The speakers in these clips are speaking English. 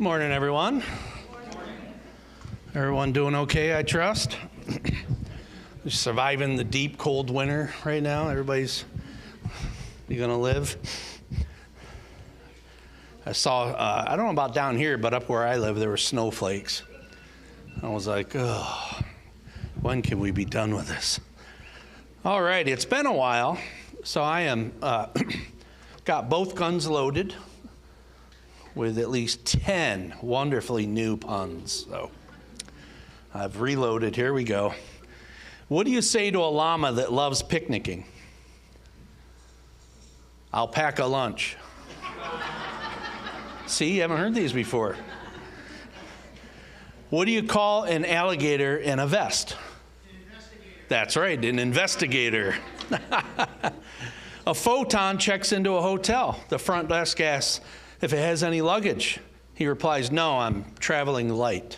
Morning, everyone. Everyone doing okay, I trust? Just surviving the deep, cold winter right now. Everybody's, you gonna live? I saw, I don't know about down here, but up where I live, there were snowflakes. I was like, oh, when can we be done with this? All right, it's been a while, so I am, got both guns loaded with at least 10 wonderfully new puns. So I've reloaded. Here we go. What do you say to a llama that loves picnicking? I'll pack a lunch. See, you haven't heard these before. What do you call an alligator in a vest? An investigator. That's right, an investigator. A photon checks into a hotel. The front desk asks if it has any luggage. He replies, no, I'm traveling light.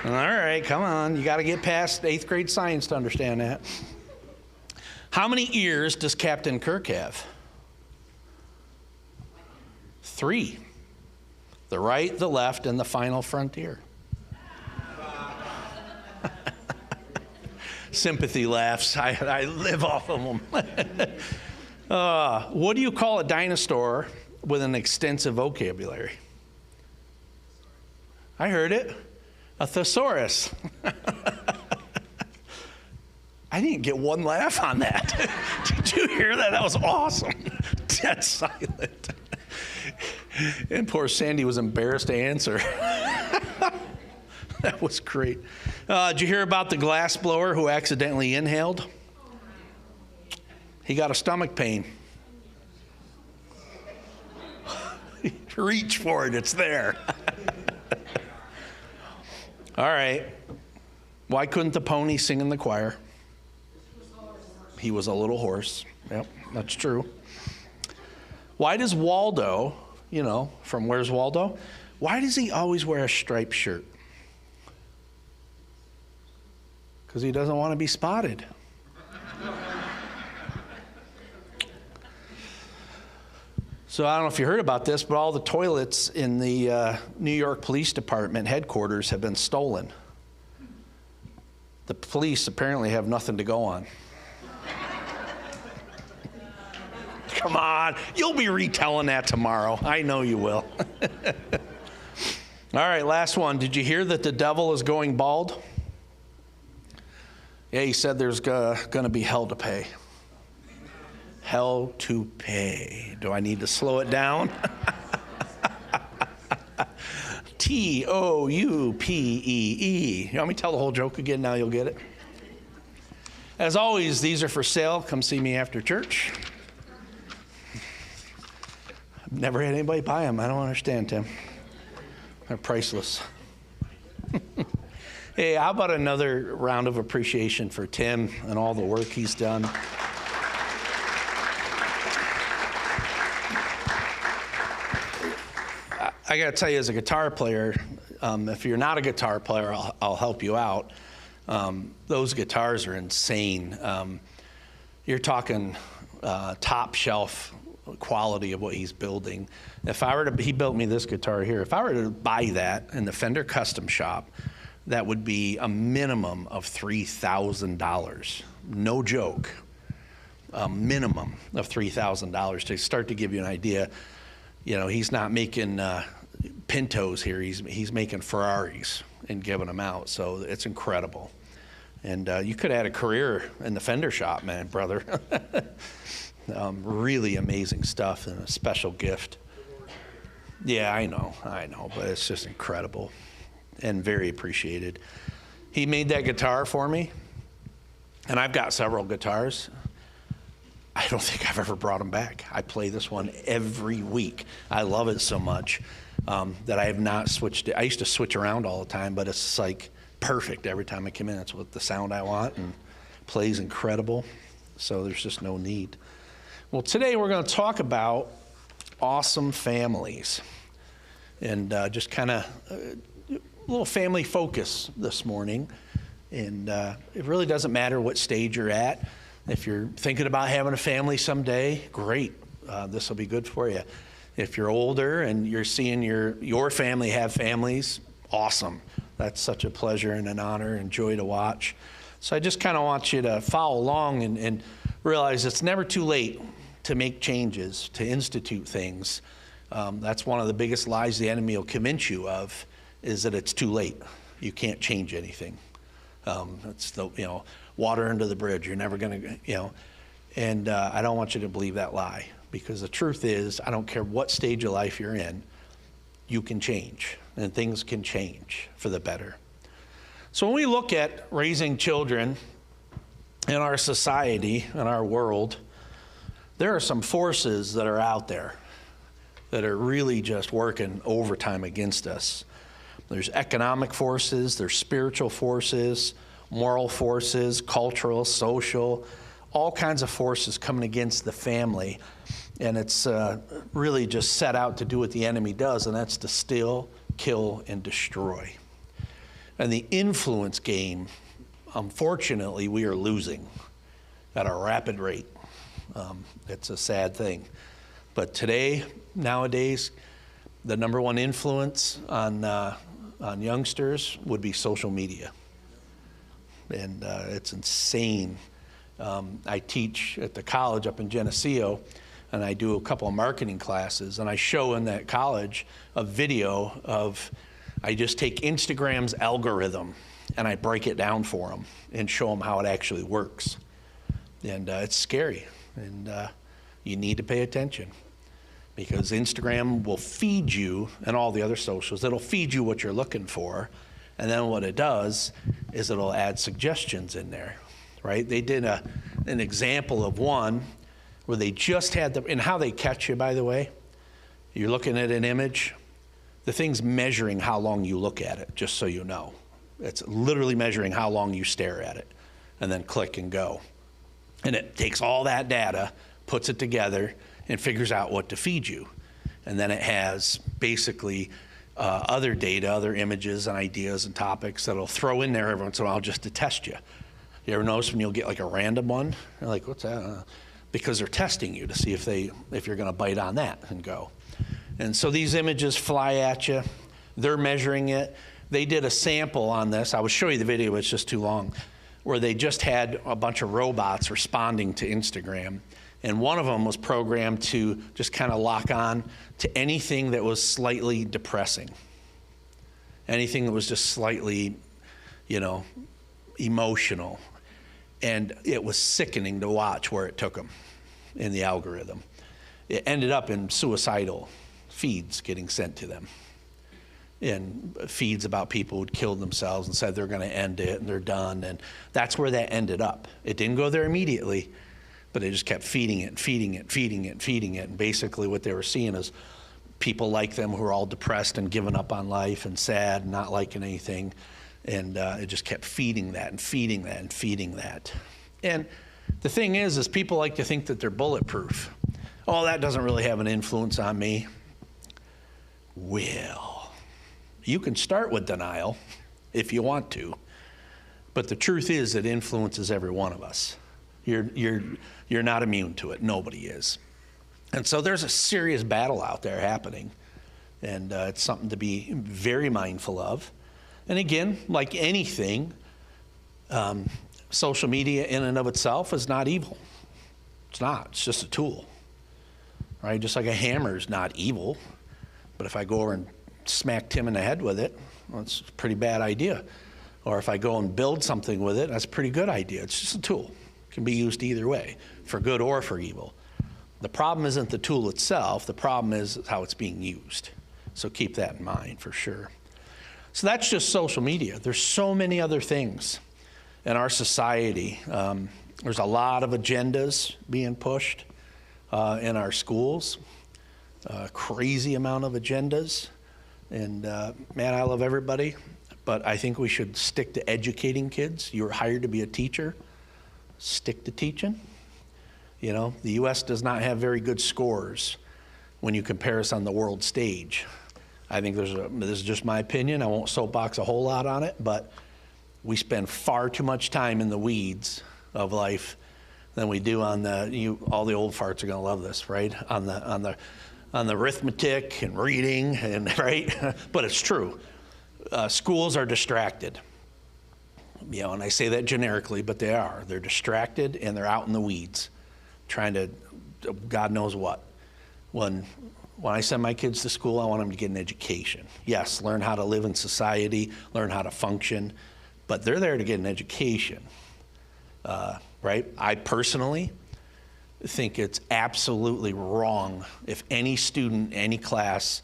All right, come on. You got to get past 8th grade science to understand that. How many ears does Captain Kirk have? 3. The right, the left, and the final frontier. Sympathy laughs. I live off of them. What do you call a dinosaur with an extensive vocabulary? I heard it. A thesaurus. I didn't get one laugh on that. Did you hear that? That was awesome. Dead silent. And poor Sandy was embarrassed to answer. That was great. Did you hear about the glass blower who accidentally inhaled? He got a stomach pain. Reach for it, it's there. All right. Why couldn't the pony sing in the choir? He was a little hoarse. Yep, that's true. Why does Waldo, you know, from Where's Waldo? Why does he always wear a striped shirt? Because he doesn't want to be spotted. So I don't know if you heard about this, but all the toilets in the New York Police Department headquarters have been stolen. The police apparently have nothing to go on. Come on, you'll be retelling that tomorrow. I know you will. All right, last one. Did you hear that the devil is going bald? Yeah, he said there's going to be hell to pay. Hell to pay. Do I need to slow it down? T-O-U-P-E-E. You want me to tell the whole joke again? Now you'll get it. As always, these are for sale. Come see me after church. I've never had anybody buy them. I don't understand, Tim. They're priceless. Hey, how about another round of appreciation for Tim and all the work he's done? I got to tell you, as a guitar player, if you're not a guitar player, I'll help you out. Those guitars are insane. You're talking top shelf quality of what he's building. If I were to, he built me this guitar here. If I were to buy that in the Fender Custom Shop, that would be a minimum of $3,000. No joke. A minimum of $3,000 to start to give you an idea. You know, he's not making Pintos here. He's making Ferraris and giving them out. So it's incredible. And you could have had a career in the Fender shop, man, brother. Really amazing stuff and a special gift. Yeah, I know, but it's just incredible and very appreciated. He made that guitar for me, and I've got several guitars. I don't think I've ever brought them back. I play this one every week. I love it so much that I have not switched it. I used to switch around all the time, but it's like perfect every time I come in. It's what the sound I want, and plays incredible. So there's just no need. Well, today we're going to talk about awesome families, and just kind of a little family focus this morning. And it really doesn't matter what stage you're at. If you're thinking about having a family someday, great. This will be good for you. If you're older and you're seeing your family have families, awesome. That's such a pleasure and an honor and joy to watch. So I just kind of want you to follow along and realize it's never too late to make changes, to institute things. That's one of the biggest lies the enemy will convince you of, is that it's too late. You can't change anything. It's the, water under the bridge. You're never going to, and I don't want you to believe that lie, because the truth is, I don't care what stage of life you're in, you can change, and things can change for the better. So when we look at raising children in our society, in our world, there are some forces that are out there that are really just working overtime against us. There's economic forces, there's spiritual forces, moral forces, cultural, social, all kinds of forces coming against the family. And it's really just set out to do what the enemy does, and that's to steal, kill, and destroy. And the influence game, unfortunately, we are losing at a rapid rate. It's a sad thing. But today, nowadays, the number one influence on youngsters would be social media. And it's insane. I teach at the college up in Geneseo, and I do a couple of marketing classes, and I show in that college a video of, I just take Instagram's algorithm and I break it down for them and show them how it actually works. And it's scary, and you need to pay attention, because Instagram will feed you, and all the other socials, it'll feed you what you're looking for, and then what it does is it'll add suggestions in there, right? They did an example of one where they just had and how they catch you, by the way, you're looking at an image, the thing's measuring how long you look at it, just so you know. It's literally measuring how long you stare at it, and then click and go. And it takes all that data, puts it together, and figures out what to feed you. And then it has basically other data, other images and ideas and topics that it'll throw in there every once in a while just to test you. You ever notice when you'll get like a random one? You're like, what's that? Because they're testing you to see if you're gonna bite on that and go. And so these images fly at you. They're measuring it. They did a sample on this. I will show you the video, it's just too long, where they just had a bunch of robots responding to Instagram. And one of them was programmed to just kind of lock on to anything that was slightly depressing. Anything that was just slightly, emotional. And it was sickening to watch where it took them in the algorithm. It ended up in suicidal feeds getting sent to them. And feeds about people who'd killed themselves and said they're going to end it and they're done. And that's where that ended up. It didn't go there immediately, but they just kept feeding it, feeding it, feeding it, feeding it. And basically what they were seeing is people like them who are all depressed and giving up on life and sad and not liking anything. And it just kept feeding that and feeding that and feeding that. And the thing is people like to think that they're bulletproof. Oh, that doesn't really have an influence on me. Well, you can start with denial if you want to, but the truth is it influences every one of us. You're not immune to it. Nobody is. And so there's a serious battle out there happening, and it's something to be very mindful of. And again, like anything, social media in and of itself is not evil. It's not. It's just a tool, right? Just like a hammer is not evil, but if I go over and smack Tim in the head with it, well, it's a pretty bad idea. Or if I go and build something with it, that's a pretty good idea. It's just a tool. It can be used either way, for good or for evil. The problem isn't the tool itself. The problem is how it's being used. So keep that in mind for sure. So that's just social media. There's so many other things in our society. There's a lot of agendas being pushed in our schools, crazy amount of agendas. And man, I love everybody, but I think we should stick to educating kids. You were hired to be a teacher. Stick to teaching. The U.S. does not have very good scores when you compare us on the world stage. I think this is just my opinion. I won't soapbox a whole lot on it, but we spend far too much time in the weeds of life than we do on all the old farts are going to love this, right? On the on the arithmetic and reading, and right? But it's true. Schools are distracted. You know, and I say that generically, but they are. They're distracted and they're out in the weeds, trying to, God knows what. When I send my kids to school, I want them to get an education. Yes, learn how to live in society, learn how to function, but they're there to get an education, right? I personally think it's absolutely wrong if any student, any class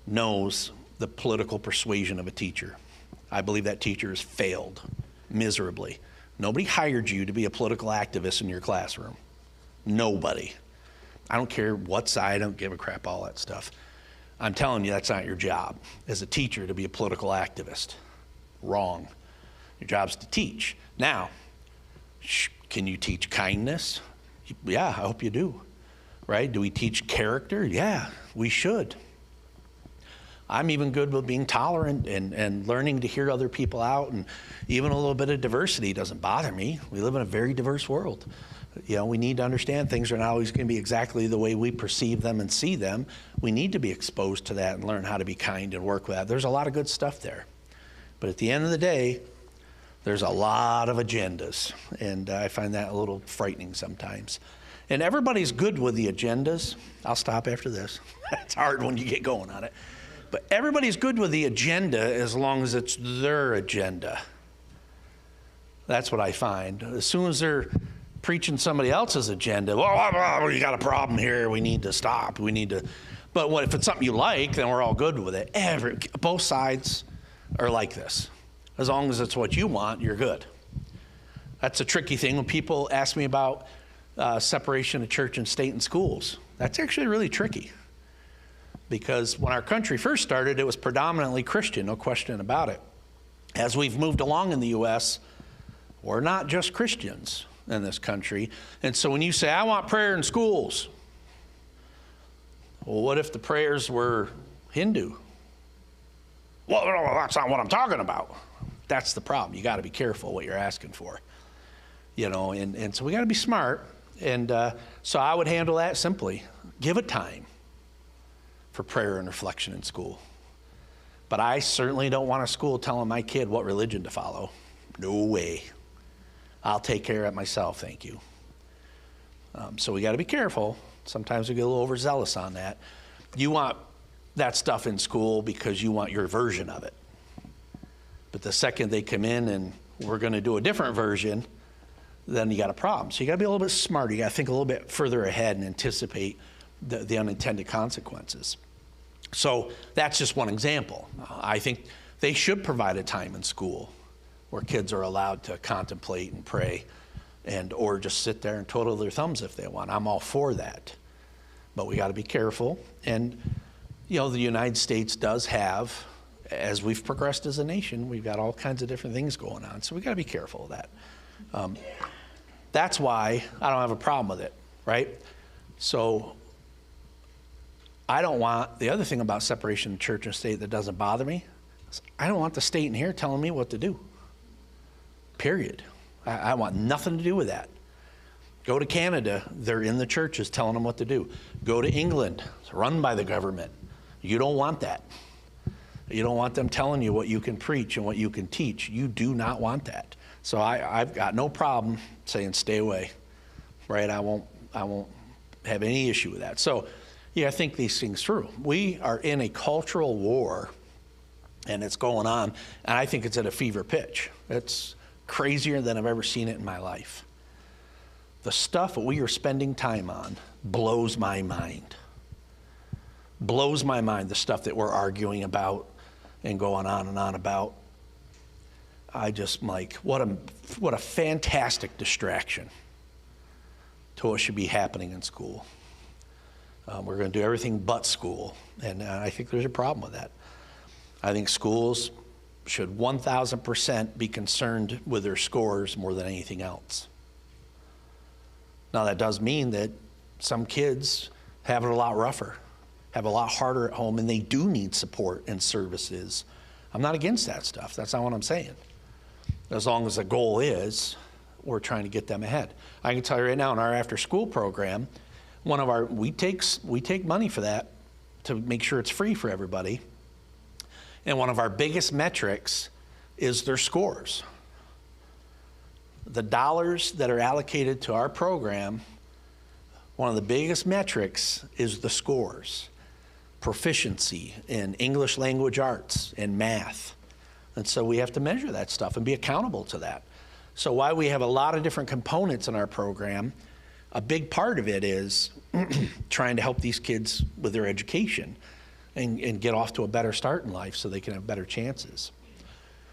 knows the political persuasion of a teacher. I believe that teacher has failed miserably. Nobody hired you to be a political activist in your classroom. Nobody. I don't care what side, I don't give a crap, all that stuff. I'm telling you, that's not your job as a teacher to be a political activist. Wrong. Your job's to teach. Now, can you teach kindness? Yeah, I hope you do. Right? Do we teach character? Yeah, we should. I'm even good with being tolerant and learning to hear other people out, and even a little bit of diversity doesn't bother me. We live in a very diverse world. You know, we need to understand things are not always going to be exactly the way we perceive them and see them. We need to be exposed to that and learn how to be kind and work with that. There's a lot of good stuff there. But at the end of the day, there's a lot of agendas, and I find that a little frightening sometimes. And everybody's good with the agendas. I'll stop after this. It's hard when you get going on it. But everybody's good with the agenda as long as it's their agenda. That's what I find. As soon as they're preaching somebody else's agenda, well, you got a problem here, we need to stop, we need to. But what if it's something you like, then we're all good with it. Both sides are like this. As long as it's what you want, you're good. That's a tricky thing when people ask me about separation of church and state and schools. That's actually really tricky. Because when our country first started, it was predominantly Christian, no question about it. As we've moved along in the U.S., we're not just Christians in this country. And so when you say, I want prayer in schools, well, what if the prayers were Hindu? Well, that's not what I'm talking about. That's the problem. You got to be careful what you're asking for. You know, and so we got to be smart. And so I would handle that simply. Give it time for prayer and reflection in school. But I certainly don't want a school telling my kid what religion to follow. No way. I'll take care of it myself, thank you. So we got to be careful. Sometimes we get a little overzealous on that. You want that stuff in school because you want your version of it. But the second they come in and we're going to do a different version, then you got a problem. So you got to be a little bit smarter. You got to think a little bit further ahead and anticipate the unintended consequences. So that's just one example. I think they should provide a time in school where kids are allowed to contemplate and pray or just sit there and twiddle their thumbs if they want. I'm all for that. But we got to be careful. And, you know, the United States does have, as we've progressed as a nation, we've got all kinds of different things going on. So we got to be careful of that. That's why I don't have a problem with it, right? So I don't want, the other thing about separation of church and state that doesn't bother me, is I don't want the state in here telling me what to do. Period. I want nothing to do with that. Go to Canada, they're in the churches telling them what to do. Go to England, it's run by the government. You don't want that. You don't want them telling you what you can preach and what you can teach. You do not want that. So I've got no problem saying stay away, right? I won't have any issue with that. So yeah, I think these things through. We are in a cultural war, and it's going on, and I think it's at a fever pitch. It's crazier than I've ever seen it in my life. The stuff that we are spending time on blows my mind. Blows my mind, the stuff that we're arguing about and going on and on about. I just like, what a fantastic distraction to what should be happening in school. We're going to do everything but school, and I think there's a problem with that. I think schools should 1,000% be concerned with their scores more than anything else. Now, that does mean that some kids have it a lot rougher, have a lot harder at home, and they do need support and services. I'm not against that stuff. That's not what I'm saying. As long as the goal is, we're trying to get them ahead. I can tell you right now, in our after-school program, we take money for that to make sure it's free for everybody. And one of our biggest metrics is their scores. The dollars that are allocated to our program, one of the biggest metrics is the scores. Proficiency in English language arts and math. And so we have to measure that stuff and be accountable to that. So while we have a lot of different components in our program, a big part of it is trying to help these kids with their education and get off to a better start in life so they can have better chances.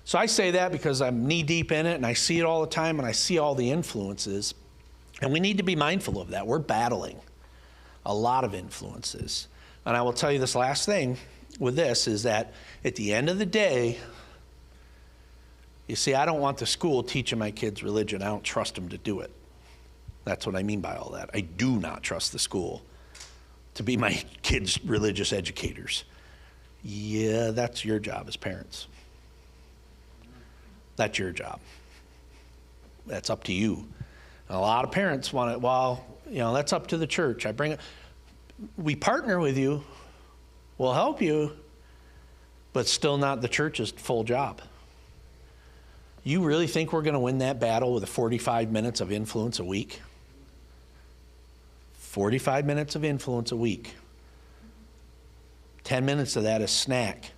So I say that because I'm knee deep in it and I see it all the time and I see all the influences. And we need to be mindful of that. We're battling a lot of influences. And I will tell you this last thing with this is that at the end of the day, you see, I don't want the school teaching my kids religion. I don't trust them to do it. That's what I mean by all that. I do not trust the school to be my kids' religious educators. Yeah, that's your job as parents. That's your job. That's up to you. And a lot of parents want it, well, that's up to the church. We partner with you, we'll help you, but still not the church's full job. You really think we're going to win that battle with 45 minutes of influence a week? 45 minutes of influence a week. 10 minutes of that is snack.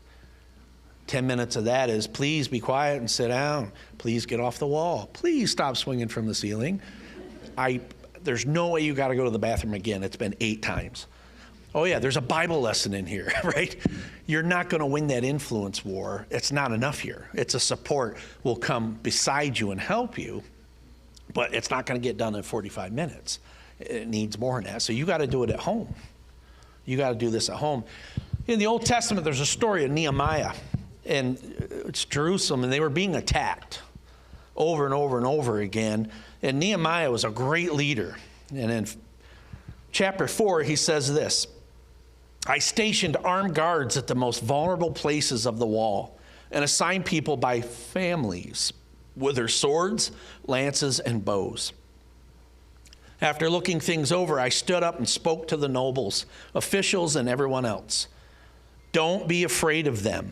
10 minutes of that is please be quiet and sit down. Please get off the wall. Please stop swinging from the ceiling. There's no way you got to go to the bathroom again. It's been 8 times. Oh yeah, there's a Bible lesson in here, right? You're not going to win that influence war. It's not enough here. It's a support. Will come beside you and help you, but it's not going to get done in 45 minutes. It needs more than that. So you got to do it at home. You got to do this at home. In the Old Testament, there's a story of Nehemiah, and it's Jerusalem, and they were being attacked over and over and over again. And Nehemiah was a great leader. And in chapter 4, he says this, I stationed armed guards at the most vulnerable places of the wall and assigned people by families with their swords, lances, and bows. After looking things over, I stood up and spoke to the nobles, officials, and everyone else. Don't be afraid of them.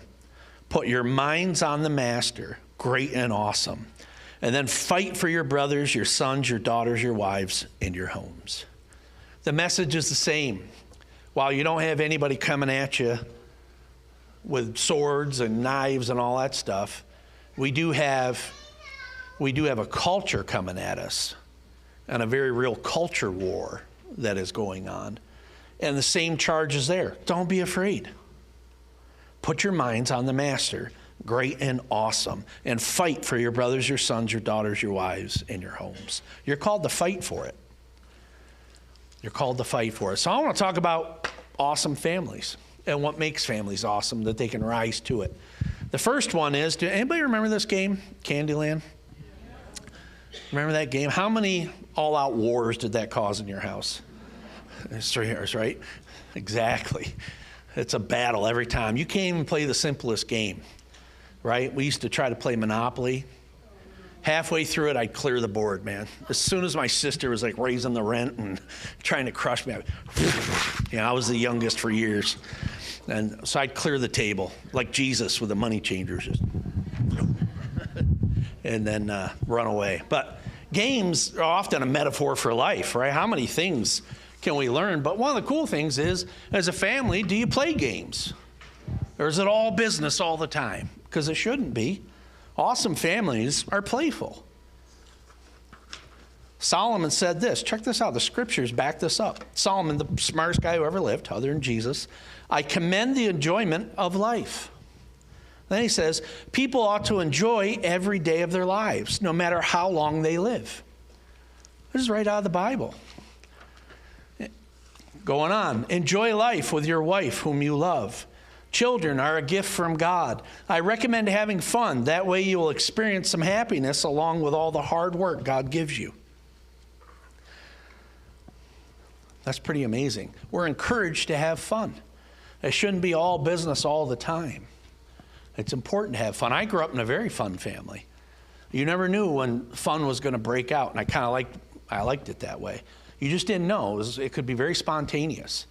Put your minds on the master, great and awesome. And then fight for your brothers, your sons, your daughters, your wives, and your homes. The message is the same. While you don't have anybody coming at you with swords and knives and all that stuff, we do have a culture coming at us, and a very real culture war that is going on. And the same charge is there. Don't be afraid. Put your minds on the master, great and awesome, and fight for your brothers, your sons, your daughters, your wives, and your homes. You're called to fight for it. You're called to fight for it. So I want to talk about awesome families and what makes families awesome, that they can rise to it. The first one is, do anybody remember this game, Candyland? Remember that game? How many all-out wars did that cause in your house? It's 3 years, right? Exactly. It's a battle every time. You can't even play the simplest game, right? We used to try to play Monopoly. Halfway through it, I'd clear the board, man. As soon as my sister was like raising the rent and trying to crush me, I was the youngest for years. And so I'd clear the table like Jesus with the money changers. Just and then run away. But games are often a metaphor for life, right? How many things can we learn? But one of the cool things is, as a family, do you play games? Or is it all business all the time? Because it shouldn't be. Awesome families are playful. Solomon said this. Check this out. The scriptures back this up. Solomon, the smartest guy who ever lived, other than Jesus, I commend the enjoyment of life. Then he says, people ought to enjoy every day of their lives, no matter how long they live. This is right out of the Bible. Going on, enjoy life with your wife whom you love. Children are a gift from God. I recommend having fun. That way you will experience some happiness along with all the hard work God gives you. That's pretty amazing. We're encouraged to have fun. It shouldn't be all business all the time. It's important to have fun. I grew up in a very fun family. You never knew when fun was going to break out, and I liked it that way. You just didn't know. It could be very spontaneous.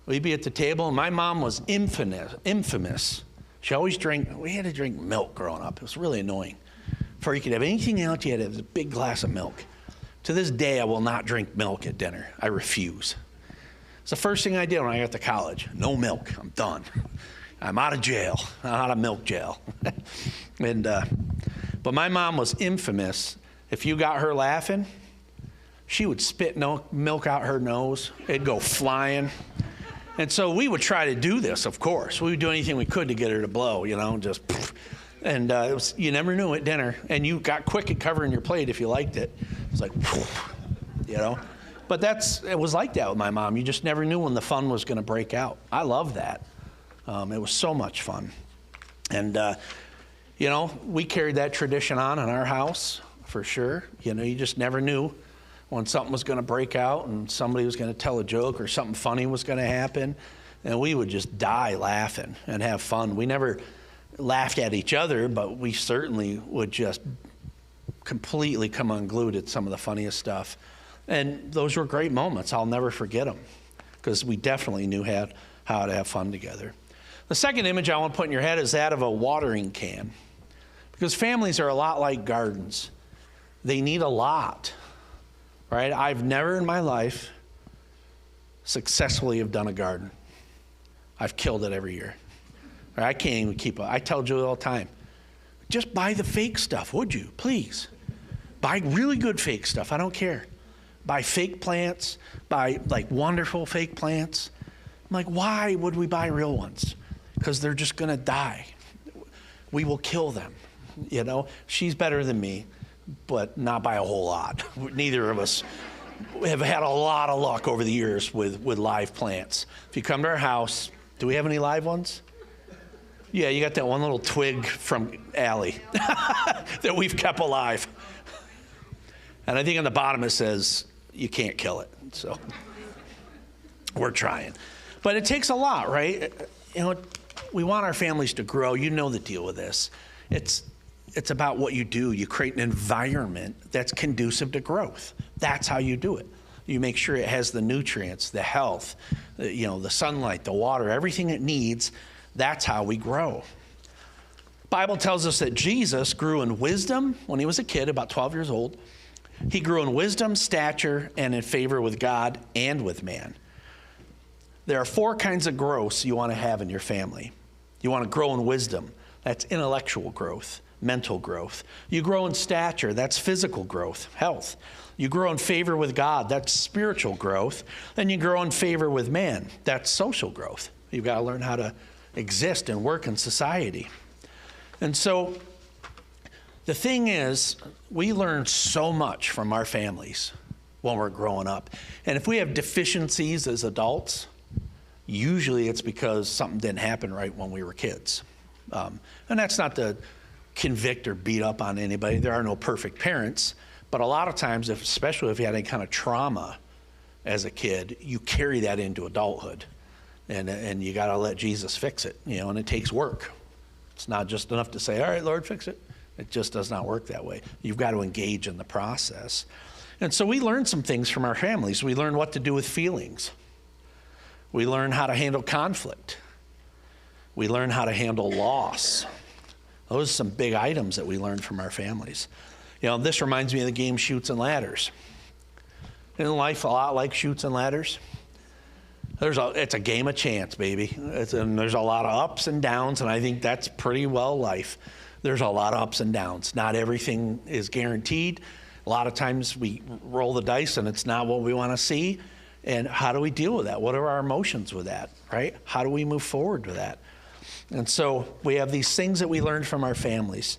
We'd be at the table, and my mom was infamous. She always drank, we had to drink milk growing up. It was really annoying. Before you could have anything else, you had to have a big glass of milk. To this day, I will not drink milk at dinner. I refuse. It's the first thing I did when I got to college. No milk. I'm done. I'm out of jail. I'm out of milk jail. But my mom was infamous. If you got her laughing, she would spit milk out her nose. It'd go flying. And so we would try to do this, of course. We would do anything we could to get her to blow, just. And it was, you never knew at dinner. And you got quick at covering your plate if you liked it. It was like, But it was like that with my mom. You just never knew when the fun was going to break out. I love that. It was so much fun. And, we carried that tradition on in our house for sure. You just never knew when something was going to break out and somebody was going to tell a joke or something funny was going to happen. And we would just die laughing and have fun. We never laughed at each other, but we certainly would just completely come unglued at some of the funniest stuff. And those were great moments. I'll never forget them because we definitely knew how to have fun together. The second image I want to put in your head is that of a watering can, because families are a lot like gardens. They need a lot. Right? I've never in my life successfully have done a garden. I've killed it every year. Right? I can't even keep up. I tell Julie all the time, just buy the fake stuff, would you? Please. Buy really good fake stuff. I don't care. Buy fake plants. Buy wonderful fake plants. I'm like, why would we buy real ones? Because they're just going to die. We will kill them. She's better than me, but not by a whole lot. Neither of us have had a lot of luck over the years with live plants. If you come to our house, do we have any live ones? Yeah, you got that one little twig from Allie that we've kept alive. And I think on the bottom it says, you can't kill it. So we're trying. But it takes a lot, right? We want our families to grow. You know the deal with this. It's about what you do. You create an environment that's conducive to growth. That's how you do it. You make sure it has the nutrients, the health, the sunlight, the water, everything it needs. That's how we grow. The Bible tells us that Jesus grew in wisdom when he was a kid, about 12 years old. He grew in wisdom, stature, and in favor with God and with man. There are 4 kinds of growth you want to have in your family. You want to grow in wisdom. That's intellectual growth, mental growth. You grow in stature. That's physical growth, health. You grow in favor with God. That's spiritual growth. Then you grow in favor with man. That's social growth. You've got to learn how to exist and work in society. And so the thing is, we learn so much from our families when we're growing up. And if we have deficiencies as adults, usually it's because something didn't happen right when we were kids. And that's not to convict or beat up on anybody. There are no perfect parents. But a lot of times, especially if you had any kind of trauma as a kid, you carry that into adulthood. And you got to let Jesus fix it, and it takes work. It's not just enough to say, all right, Lord, fix it. It just does not work that way. You've got to engage in the process. And so we learn some things from our families. We learn what to do with feelings. We learn how to handle conflict. We learn how to handle loss. Those are some big items that we learned from our families. This reminds me of the game Chutes and Ladders. Isn't life a lot like Chutes and Ladders? It's a game of chance, baby. And there's a lot of ups and downs, and I think that's pretty well life. There's a lot of ups and downs. Not everything is guaranteed. A lot of times we roll the dice and it's not what we want to see. And how do we deal with that? What are our emotions with that, right? How do we move forward with that? And so we have these things that we learned from our families.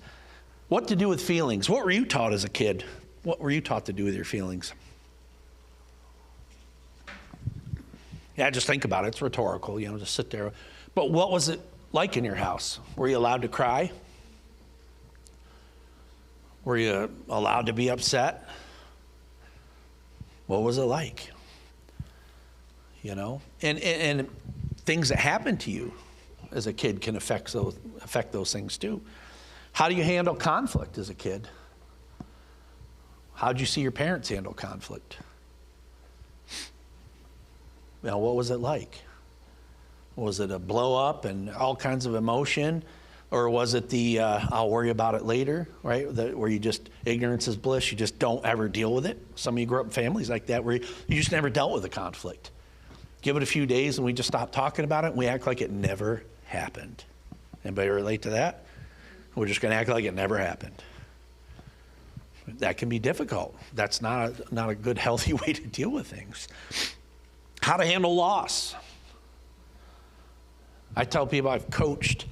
What to do with feelings? What were you taught as a kid? What were you taught to do with your feelings? Yeah, just think about it. It's rhetorical, just sit there. But what was it like in your house? Were you allowed to cry? Were you allowed to be upset? What was it like? And things that happen to you as a kid can affect those things too. How do you handle conflict as a kid? How did you see your parents handle conflict? What was it like? Was it a blow up and all kinds of emotion? Or was it the I'll worry about it later, right? Where you just, ignorance is bliss, you just don't ever deal with it. Some of you grew up in families like that where you just never dealt with the conflict. Give it a few days and we just stop talking about it and we act like it never happened. Anybody relate to that? We're just going to act like it never happened. That can be difficult. That's not a good, healthy way to deal with things. How to handle loss. I tell people I've coached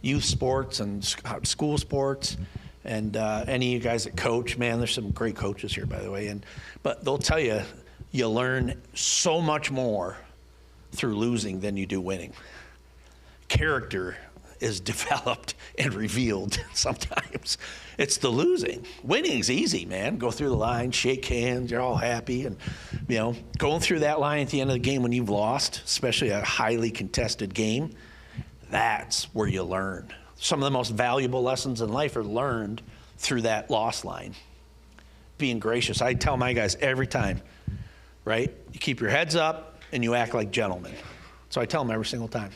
youth sports and school sports, and any of you guys that coach, man, there's some great coaches here, by the way. But they'll tell you, you learn so much more through losing than you do winning. Character is developed and revealed sometimes. It's the losing. Winning's easy, man. Go through the line, shake hands, you're all happy. And, going through that line at the end of the game when you've lost, especially a highly contested game, that's where you learn. Some of the most valuable lessons in life are learned through that loss line. Being gracious. I tell my guys every time, right? You keep your heads up and you act like gentlemen. So I tell them every single time.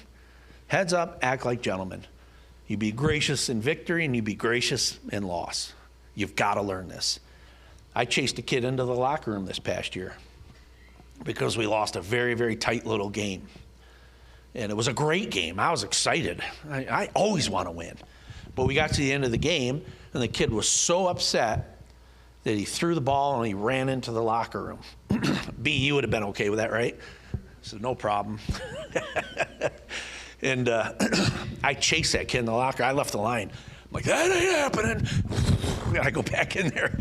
Heads up, act like gentlemen. You be gracious in victory and you be gracious in loss. You've got to learn this. I chased a kid into the locker room this past year because we lost a very, very tight little game. And it was a great game. I was excited. I always want to win. But we got to the end of the game, and the kid was so upset that he threw the ball and he ran into the locker room. B, you would have been okay with that, right? I said, no problem. And I chased that kid in the locker. I left the line. I'm like, that ain't happening. I go back in there.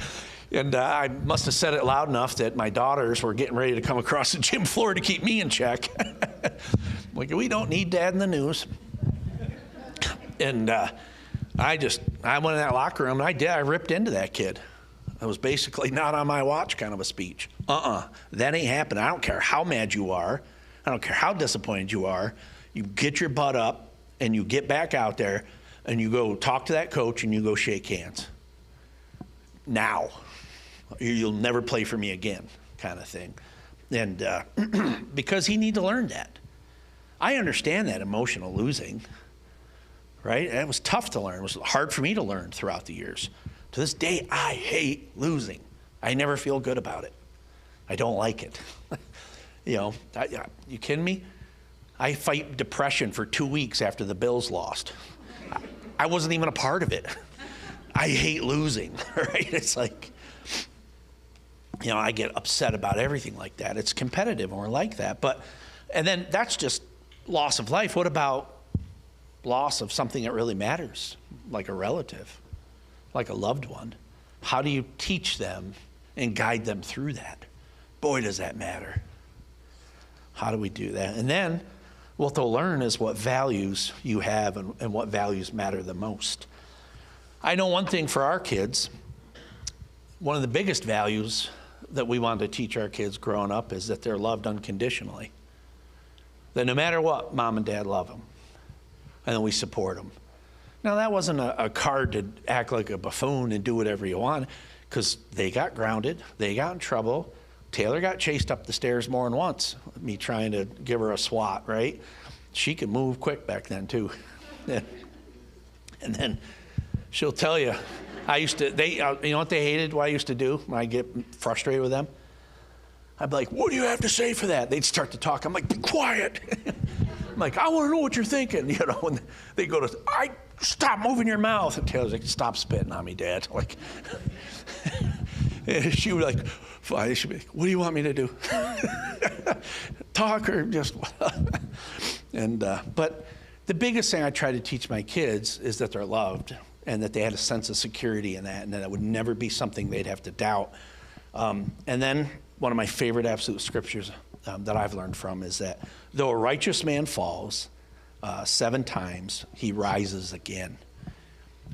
And I must have said it loud enough that my daughters were getting ready to come across the gym floor to keep me in check. Like, we don't need Dad in the news. And I went in that locker room, and I ripped into that kid. It was basically not on my watch kind of a speech. That ain't happening. I don't care how mad you are. I don't care how disappointed you are. You get your butt up, and you get back out there, and you go talk to that coach, and you go shake hands. Now. You'll never play for me again, kind of thing. And because he need to learn that. I understand that emotional losing, right? And it was tough to learn. It was hard for me to learn throughout the years. To this day, I hate losing. I never feel good about it. I don't like it. You kidding me? I fight depression for 2 weeks after the Bills lost. I wasn't even a part of it. I hate losing, right? It's like, I get upset about everything like that. It's competitive and we're like that. And then that's just loss of life. What about loss of something that really matters, like a relative, like a loved one? How do you teach them and guide them through that? Boy, does that matter. How do we do that? And then what they'll learn is what values you have and what values matter the most. I know one thing for our kids, one of the biggest values that we want to teach our kids growing up is that they're loved unconditionally. That no matter what, mom and dad love them. And then we support them. Now, that wasn't a card to act like a buffoon and do whatever you want, because they got grounded, they got in trouble. Taylor got chased up the stairs more than once, me trying to give her a swat, right? She could move quick back then, too. And then she'll tell you, you know what they hated, what I used to do when I get frustrated with them? I'd be like, what do you have to say for that? They'd start to talk. I'm like, be quiet. I'm like, I want to know what you're thinking. And they go to, stop moving your mouth. And Taylor's like, stop spitting on me, Dad. Like, she would like, fine. She'd be like, what do you want me to do? Talk or just, but the biggest thing I try to teach my kids is that they're loved and that they had a sense of security in that and that it would never be something they'd have to doubt. And then one of my favorite absolute scriptures that I've learned from is that though a righteous man falls 7 times, he rises again.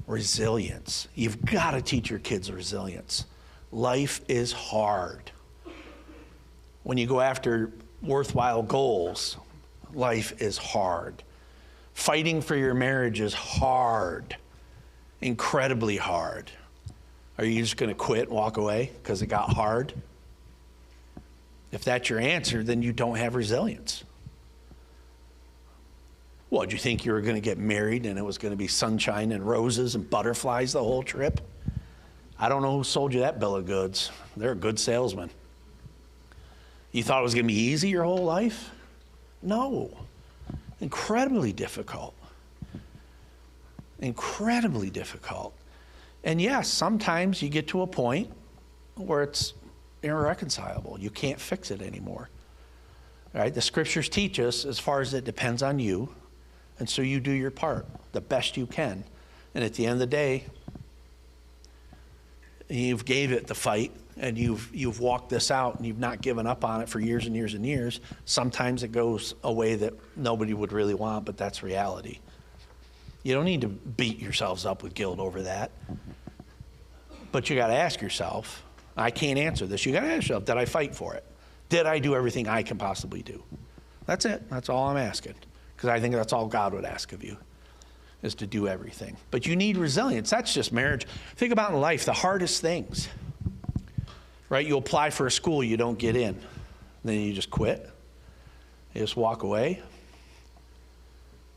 Resilience. You've got to teach your kids resilience. Life is hard. When you go after worthwhile goals, life is hard. Fighting for your marriage is hard, incredibly hard. Are you just going to quit and walk away because it got hard? If that's your answer, then you don't have resilience. What, do you think you were going to get married and it was going to be sunshine and roses and butterflies the whole trip? I don't know who sold you that bill of goods. They're a good salesman. You thought it was going to be easy your whole life? No. Incredibly difficult. Incredibly difficult. And yes, sometimes you get to a point where it's irreconcilable. You can't fix it anymore. All right? The scriptures teach us as far as it depends on you, and so you do your part the best you can. And at the end of the day, you've gave it the fight, and you've walked this out, and you've not given up on it for years and years and years. Sometimes it goes a way that nobody would really want, but that's reality. You don't need to beat yourselves up with guilt over that. But you got to ask yourself, I can't answer this. You got to ask yourself, did I fight for it? Did I do everything I can possibly do? That's it. That's all I'm asking. Because I think that's all God would ask of you, is to do everything. But you need resilience. That's just marriage. Think about in life, the hardest things. Right? You apply for a school, you don't get in. Then you just quit. You just walk away.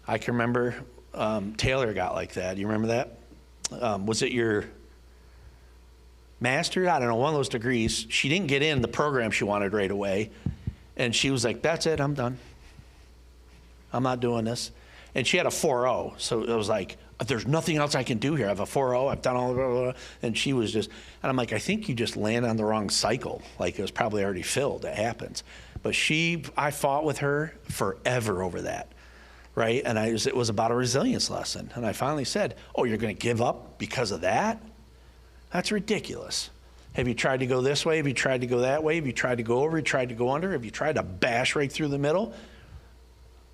I can remember Taylor got like that. You remember that? Was it your master's? I don't know, one of those degrees. She didn't get in the program she wanted right away. And she was like, that's it, I'm done. I'm not doing this. And she had a 4.0. So it was like, there's nothing else I can do here. I have a 4.0. I've done all blah, blah, blah. And she was just, and I'm like, I think you just land on the wrong cycle. Like it was probably already filled. It happens. But I fought with her forever over that. Right? And it was about a resilience lesson. And I finally said, oh, you're going to give up because of that? That's ridiculous. Have you tried to go this way? Have you tried to go that way? Have you tried to go over? Have you tried to go under? Have you tried to bash right through the middle?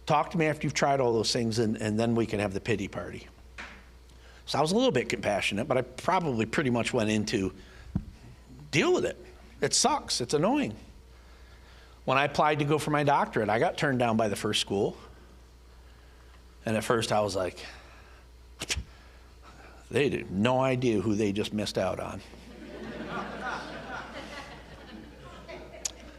Talk to me after you've tried all those things, and then we can have the pity party. So I was a little bit compassionate, but I probably pretty much went into deal with it. It sucks. It's annoying. When I applied to go for my doctorate, I got turned down by the first school. And at first I was like, they had no idea who they just missed out on.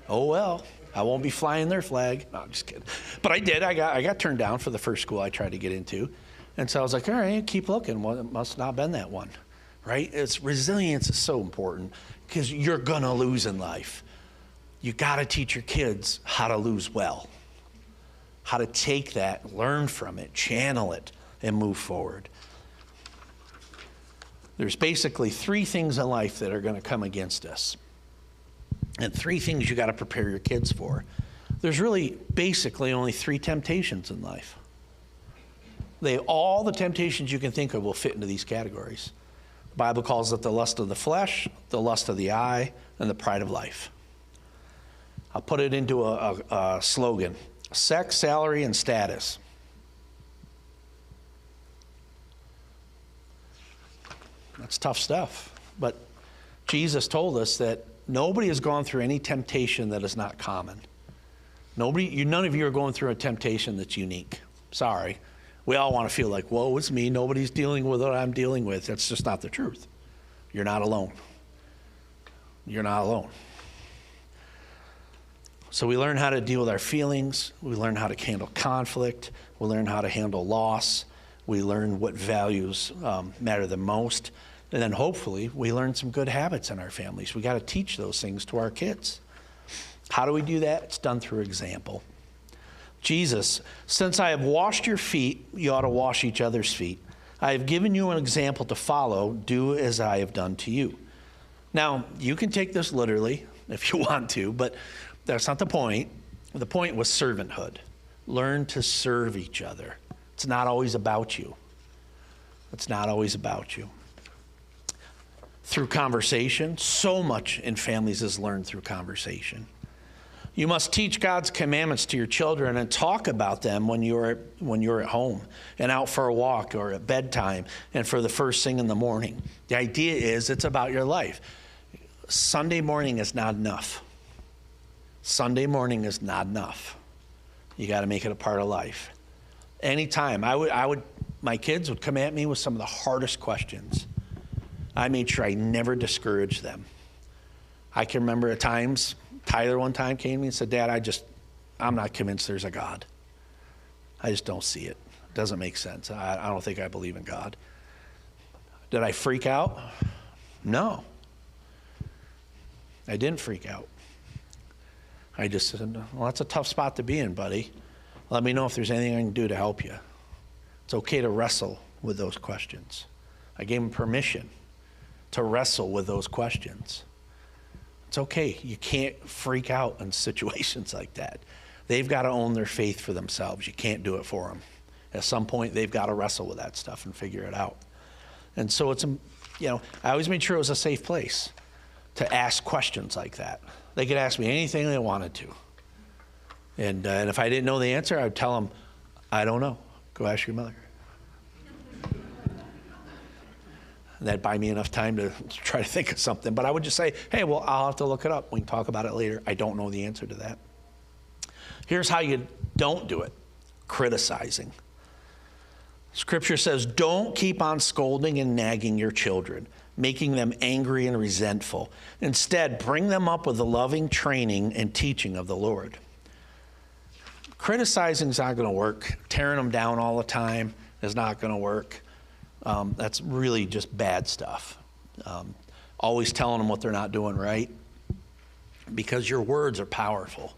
Oh, well, I won't be flying their flag. No, I'm just kidding. But I did. I got turned down for the first school I tried to get into. And so I was like, all right, keep looking. Well, it must not have been that one, right? Resilience is so important because you're going to lose in life. You got to teach your kids how to lose well, how to take that, learn from it, channel it, and move forward. There's basically 3 things in life that are going to come against us. And 3 things you got to prepare your kids for. There's really basically only 3 temptations in life. All the temptations you can think of will fit into these categories. The Bible calls it the lust of the flesh, the lust of the eye, and the pride of life. I'll put it into a slogan: sex, salary, and status. That's tough stuff. But Jesus told us that nobody has gone through any temptation that is not common. None of you are going through a temptation that's unique. Sorry. We all want to feel like, whoa, it's me. Nobody's dealing with what I'm dealing with. That's just not the truth. You're not alone. You're not alone. So we learn how to deal with our feelings. We learn how to handle conflict. We learn how to handle loss. We learn what values matter the most. And then hopefully we learn some good habits in our families. We got to teach those things to our kids. How do we do that? It's done through example. Jesus, since I have washed your feet, you ought to wash each other's feet. I have given you an example to follow. Do as I have done to you. Now, you can take this literally if you want to, but that's not the point. The point was servanthood. Learn to serve each other. It's not always about you. It's not always about you. Through conversation, so much in families is learned through conversation. You must teach God's commandments to your children and talk about them when you're at home and out for a walk or at bedtime and for the first thing in the morning. The idea is it's about your life. Sunday morning is not enough. Sunday morning is not enough. You got to make it a part of life. Anytime. My kids would come at me with some of the hardest questions. I made sure I never discouraged them. I can remember at times, Tyler one time came to me and said, Dad, I'm not convinced there's a God. I just don't see it. Doesn't make sense. I don't think I believe in God. Did I freak out? No. I didn't freak out. I just said, well, that's a tough spot to be in, buddy. Let me know if there's anything I can do to help you. It's okay to wrestle with those questions. I gave him permission to wrestle with those questions. It's okay. You can't freak out in situations like that. They've got to own their faith for themselves. You can't do it for them. At some point, they've got to wrestle with that stuff and figure it out. And so it's, I always made sure it was a safe place to ask questions like that. They could ask me anything they wanted to. And if I didn't know the answer, I would tell them, I don't know. Go ask your mother. And that'd buy me enough time to try to think of something. But I would just say, hey, well, I'll have to look it up. We can talk about it later. I don't know the answer to that. Here's how you don't do it: criticizing. Scripture says, don't keep on scolding and nagging your children, making them angry and resentful. Instead, bring them up with the loving training and teaching of the Lord. Criticizing is not going to work. Tearing them down all the time is not going to work. That's really just bad stuff. Always telling them what they're not doing right, because your words are powerful.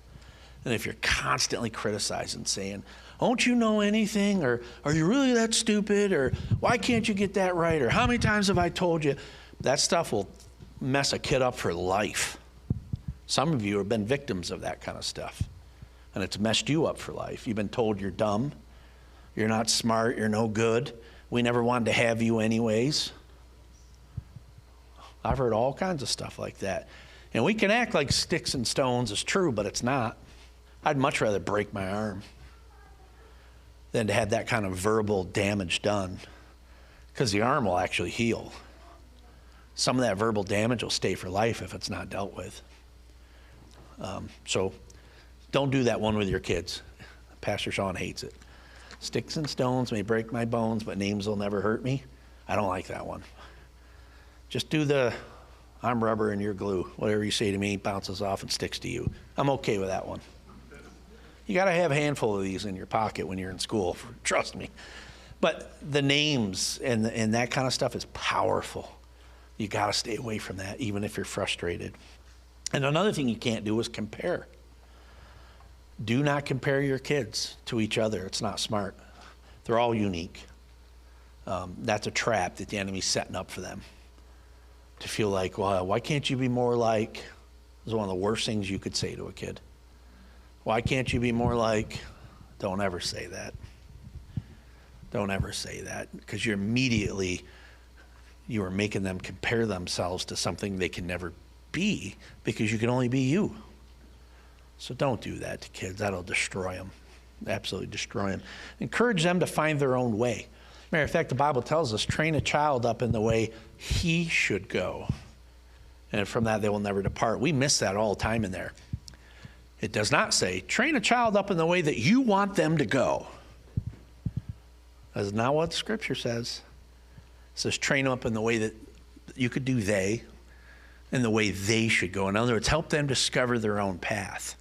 And if you're constantly criticizing, saying, don't you know anything? Or are you really that stupid? Or why can't you get that right? Or how many times have I told you? That stuff will mess a kid up for life. Some of you have been victims of that kind of stuff. And it's messed you up for life. You've been told you're dumb, you're not smart, you're no good. We never wanted to have you anyways. I've heard all kinds of stuff like that. And we can act like sticks and stones is true, but it's not. I'd much rather break my arm than to have that kind of verbal damage done, because the arm will actually heal. Some of that verbal damage will stay for life if it's not dealt with. So don't do that one with your kids. Pastor Sean hates it. Sticks and stones may break my bones, but names will never hurt me. I don't like that one. Just do the I'm rubber and you're glue. Whatever you say to me bounces off and sticks to you. I'm okay with that one. You got to have a handful of these in your pocket when you're in school, trust me. But the names and that kind of stuff is powerful. You got to stay away from that, even if you're frustrated. And another thing you can't do is compare. Do not compare your kids to each other. It's not smart. They're all unique. That's a trap that the enemy's setting up for them. To feel like, well, why can't you be more like? Is one of the worst things you could say to a kid. Why can't you be more like? Don't ever say that. Don't ever say that, because you are making them compare themselves to something they can never be, because you can only be you. So don't do that to kids. That'll destroy them. Absolutely destroy them. Encourage them to find their own way. Matter of fact, the Bible tells us, train a child up in the way he should go, and from that they will never depart. We miss that all the time in there. It does not say, train a child up in the way that you want them to go. That's not what Scripture says. It says train them up in the way that you could do they, and the way they should go. In other words, help them discover their own path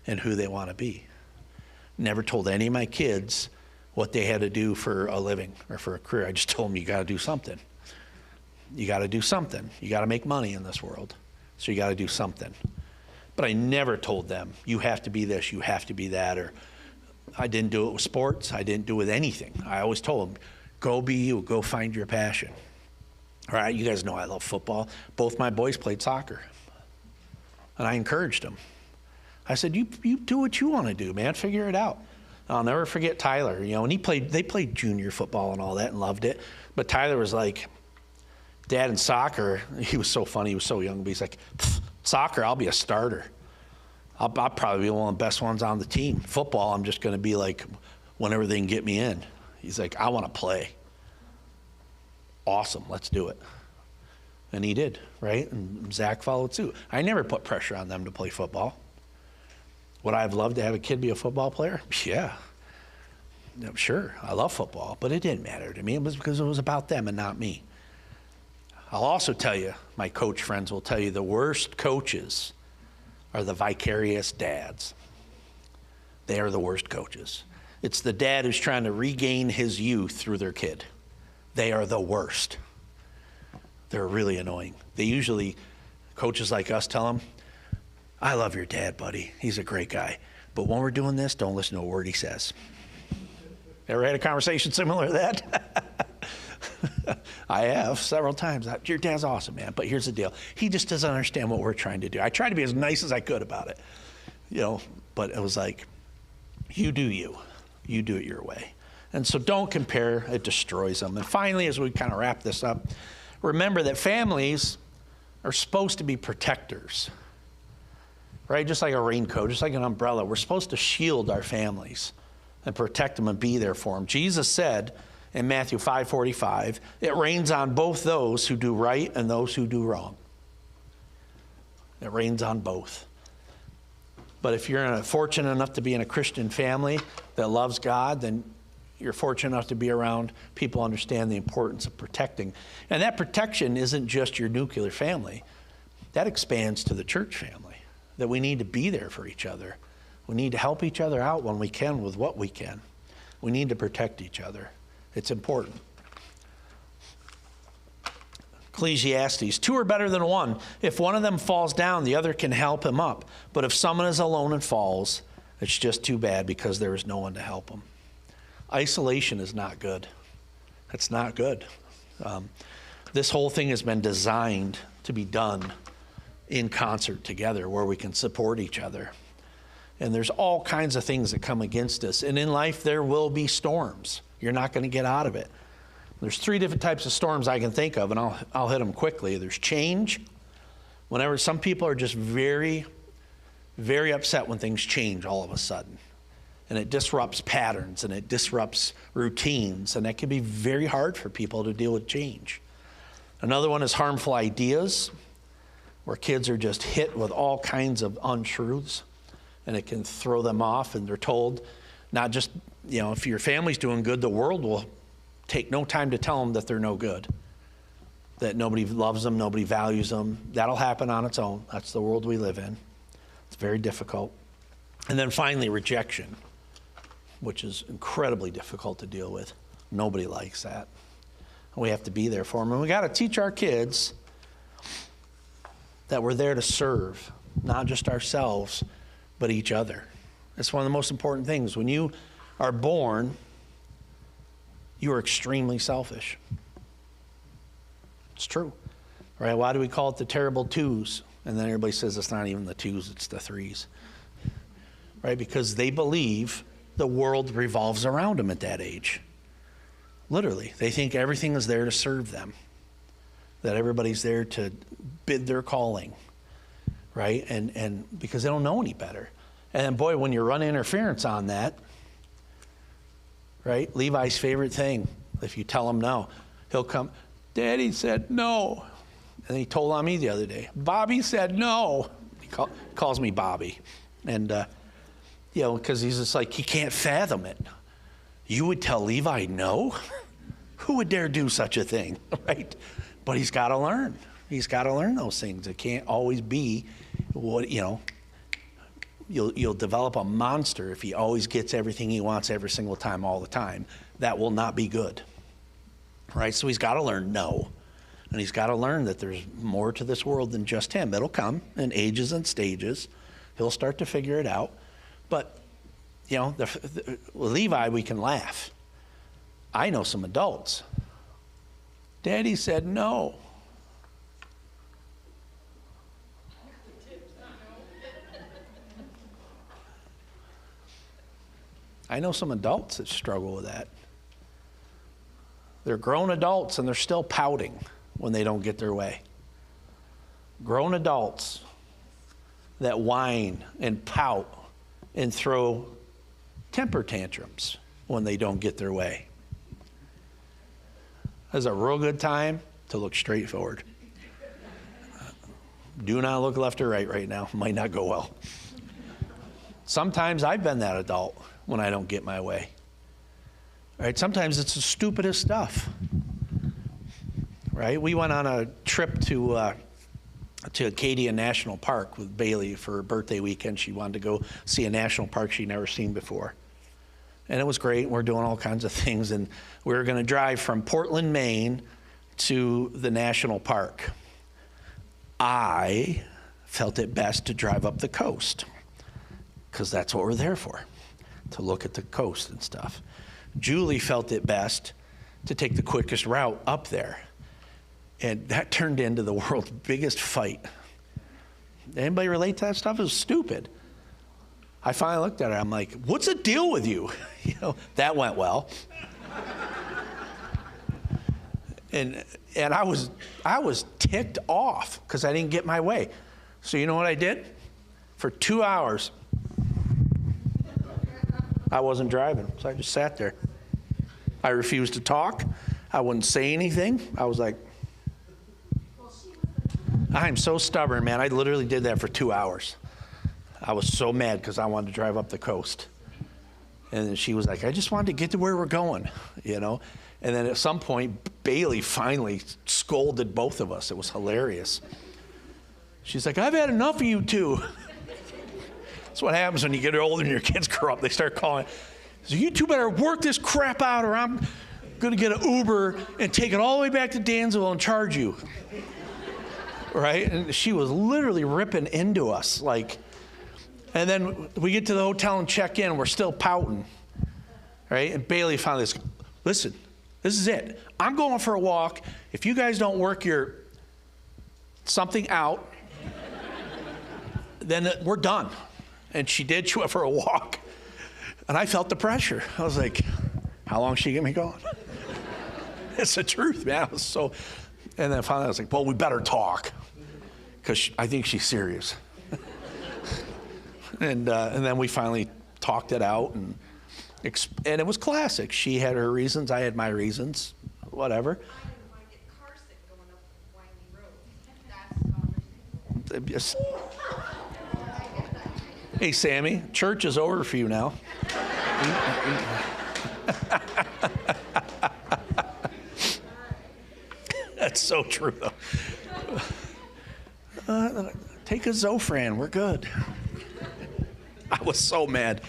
and who they want to be. Never told any of my kids what they had to do for a living or for a career. I just told them, you got to do something. You got to do something. You got to make money in this world. So you got to do something. But I never told them, you have to be this, you have to be that, or I didn't do it with sports. I didn't do it with anything. I always told them, go be you, go find your passion. All right, you guys know I love football. Both my boys played soccer. And I encouraged them. I said, you do what you want to do, man. Figure it out. I'll never forget Tyler. And they played junior football and all that and loved it. But Tyler was like, Dad, in soccer, he was so funny. He was so young, but he's like, soccer, I'll be a starter. I'll probably be one of the best ones on the team. Football, I'm just going to be like whenever they can get me in. He's like, I want to play. Awesome, let's do it. And he did, right? And Zach followed suit. I never put pressure on them to play football. Would I have loved to have a kid be a football player? Yeah. Sure, I love football, but it didn't matter to me. It was because it was about them and not me. I'll also tell you, my coach friends will tell you, the worst coaches are the vicarious dads. They are the worst coaches. It's the dad who's trying to regain his youth through their kid. They are the worst. They're really annoying. They usually, coaches like us tell them, I love your dad, buddy. He's a great guy. But when we're doing this, don't listen to a word he says. Ever had a conversation similar to that? I have several times. Your dad's awesome, man. But here's the deal. He just doesn't understand what we're trying to do. I tried to be as nice as I could about it, but it was like, you do you. You do it your way. And so don't compare. It destroys them. And finally, as we kind of wrap this up, remember that families are supposed to be protectors, right? Just like a raincoat, just like an umbrella. We're supposed to shield our families and protect them and be there for them. Jesus said in Matthew 5:45, it rains on both those who do right and those who do wrong. It rains on both. But if you're fortunate enough to be in a Christian family that loves God, then you're fortunate enough to be around people who understand the importance of protecting. And that protection isn't just your nuclear family. That expands to the church family, that we need to be there for each other. We need to help each other out when we can with what we can. We need to protect each other. It's important. Ecclesiastes, 2 are better than 1. If one of them falls down, the other can help him up. But if someone is alone and falls, it's just too bad because there is no one to help him. Isolation is not good. It's not good. This whole thing has been designed to be done in concert together where we can support each other. And there's all kinds of things that come against us. And in life, there will be storms. You're not going to get out of it. There's 3 different types of storms I can think of, and I'll hit them quickly. There's change. Whenever some people are just very, very upset when things change all of a sudden. And it disrupts patterns, and it disrupts routines, and that can be very hard for people to deal with change. Another one is harmful ideas, where kids are just hit with all kinds of untruths, and it can throw them off, and they're told, not just, if your family's doing good, the world will take no time to tell them that they're no good, that nobody loves them, nobody values them. That'll happen on its own. That's the world we live in. It's very difficult. And then finally, rejection, which is incredibly difficult to deal with. Nobody likes that. We have to be there for them. And we got to teach our kids that we're there to serve, not just ourselves, but each other. That's one of the most important things. When you are born, you are extremely selfish. It's true, right? Why do we call it the terrible twos? And then everybody says it's not even the twos, it's the threes, right? Because they believe the world revolves around them at that age. Literally, they think everything is there to serve them, that everybody's there to bid their calling, right? And because they don't know any better. And then, boy, when you run interference on that, right? Levi's favorite thing, if you tell him no, he'll come, Daddy said no. And he told on me the other day, Bobby said no. He calls me Bobby. And, because he's just like, he can't fathom it. You would tell Levi no? Who would dare do such a thing, right? But he's got to learn. He's got to learn those things. It can't always be what, You'll develop a monster if he always gets everything he wants every single time, all the time. That will not be good, right? So he's got to learn no. And he's got to learn that there's more to this world than just him. It'll come in ages and stages. He'll start to figure it out. But, with Levi, we can laugh. I know some adults. Daddy said no. I know some adults that struggle with that. They're grown adults and they're still pouting when they don't get their way. Grown adults that whine and pout and throw temper tantrums when they don't get their way. That's a real good time to look straight forward. Do not look left or right now. Might not go well. Sometimes I've been that adult when I don't get my way. Right? Sometimes it's the stupidest stuff. Right? We went on a trip to Acadia National Park with Bailey for her birthday weekend. She wanted to go see a national park she'd never seen before. And it was great. We're doing all kinds of things. And we were going to drive from Portland, Maine to the national park. I felt it best to drive up the coast because that's what we're there for, to look at the coast and stuff. Julie felt it best to take the quickest route up there. And that turned into the world's biggest fight. Anybody relate to that stuff? It was stupid. I finally looked at her. I'm like, what's the deal with you? That went well. And I was ticked off because I didn't get my way. So you know what I did? For 2 hours, I wasn't driving. So I just sat there. I refused to talk. I wouldn't say anything. I was like, I'm so stubborn, man. I literally did that for 2 hours. I was so mad because I wanted to drive up the coast. And then she was like, I just wanted to get to where we're going, And then at some point, Bailey finally scolded both of us. It was hilarious. She's like, I've had enough of you two. That's what happens when you get older and your kids grow up. They start calling. So you two better work this crap out or I'm going to get an Uber and take it all the way back to Dansville and charge you. Right? And she was literally ripping into us like. And then we get to the hotel and check in. We're still pouting, right? And Bailey finally says, listen, this is it. I'm going for a walk. If you guys don't work your something out, then we're done. And she did. She went for a walk. And I felt the pressure. I was like, how long should she get me going? It's the truth, man. I was so. And then finally I was like, well, we better talk because I think she's serious. And then we finally talked it out, and it was classic. She had her reasons, I had my reasons, whatever. I get car sick going up Windy Road. Yes. Hey, Sammy, church is over for you now. That's so true, though. Take a Zofran, we're good. I was so mad.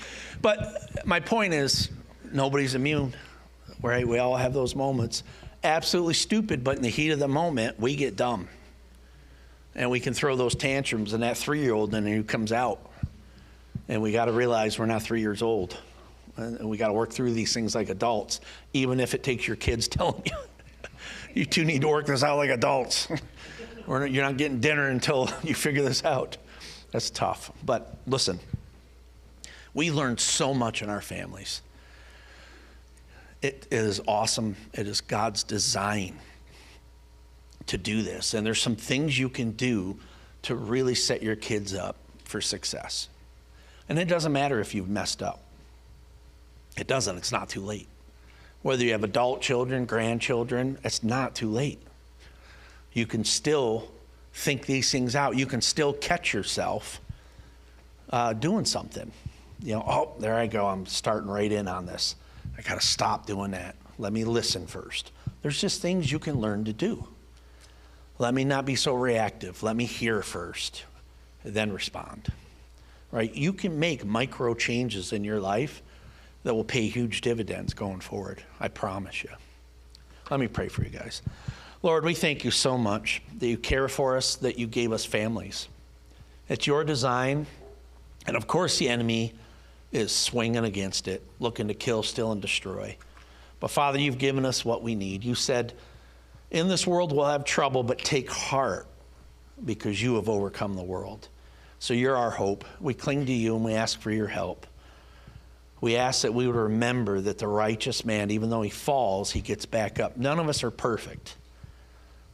But my point is, nobody's immune, right? We all have those moments. Absolutely stupid, but in the heat of the moment, we get dumb. And we can throw those tantrums, and that 3-year-old in you comes out. And we got to realize we're not 3 years old. And we got to work through these things like adults, even if it takes your kids telling you, you two need to work this out like adults. Or you're not getting dinner until you figure this out. That's tough. But listen. We learned so much in our families. It is awesome. It is God's design to do this. And there's some things you can do to really set your kids up for success. And it doesn't matter if you've messed up. It doesn't. It's not too late. Whether you have adult children, grandchildren, it's not too late. You can still think these things out. You can still catch yourself doing something. Oh, there I go. I'm starting right in on this. I got to stop doing that. Let me listen first. There's just things you can learn to do. Let me not be so reactive. Let me hear first, then respond. Right? You can make micro changes in your life that will pay huge dividends going forward. I promise you. Let me pray for you guys. Lord, we thank you so much that you care for us, that you gave us families. It's your design. And of course, the enemy is swinging against it, looking to kill, steal, and destroy. But Father, you've given us what we need. You said, in this world we'll have trouble, but take heart because you have overcome the world. So you're our hope. We cling to you and we ask for your help. We ask that we would remember that the righteous man, even though he falls, he gets back up. None of us are perfect.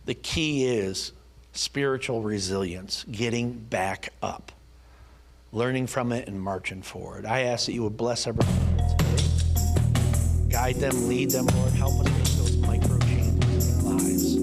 The key is spiritual resilience, getting back up, learning from it and marching forward. I ask that you would bless everyone today. Guide them, lead them, Lord. Help us make those micro changes in our lives.